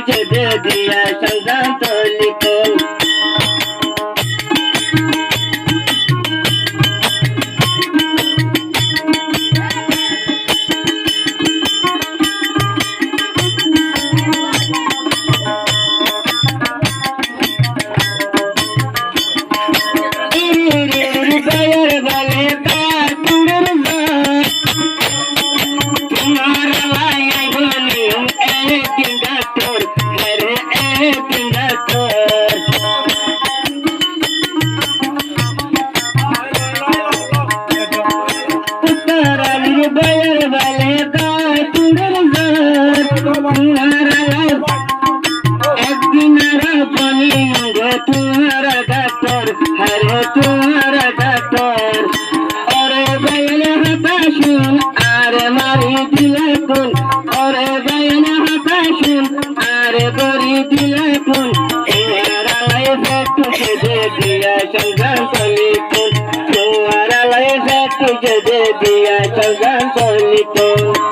तुझे दे दिया संगात लिखून तुम्हारा डॉक्टर और बयान हताशुन आरे मारी दिलकुन और बयान हताशुन आरे बरी दिलकुन तुम्हारा लाइफ तुझे दे दिया संगात लिखून तुम्हारा लाइफ तुझे दे दिया संगात लिखून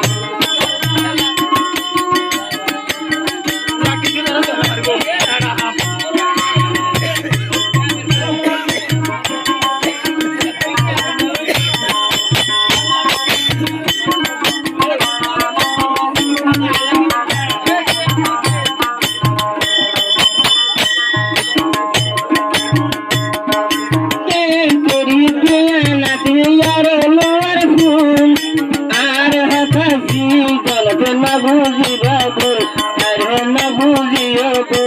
Nabuzi babu, are nabuzi yobu.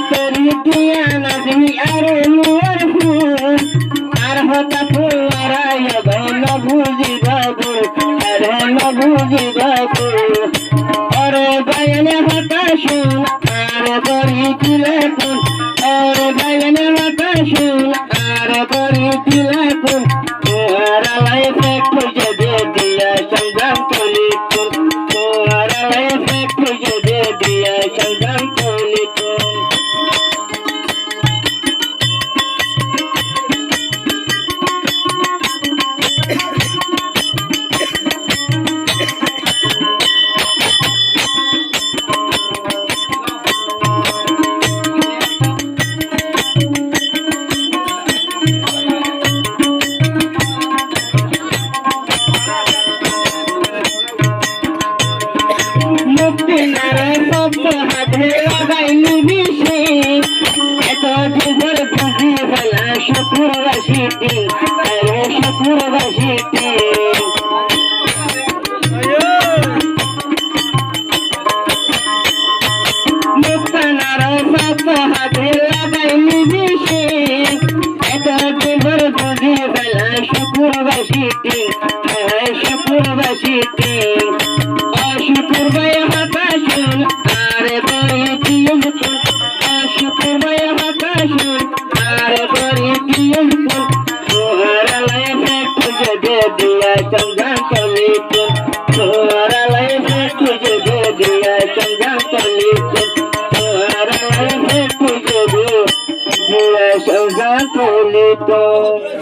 Teri dia nasi are luar pun, are hota puara ya bay nabuzi babu, are nabuzi babu. Are bayane hota shun, are bari tilapun. और बयान हताशुन आरे बरी दिलकुन तुम्हारा लाइफ तुझे दे दिया संगात लिखून तुम्हारा लाइफ तुझे दे दिया संगात लिखून संगात लिखून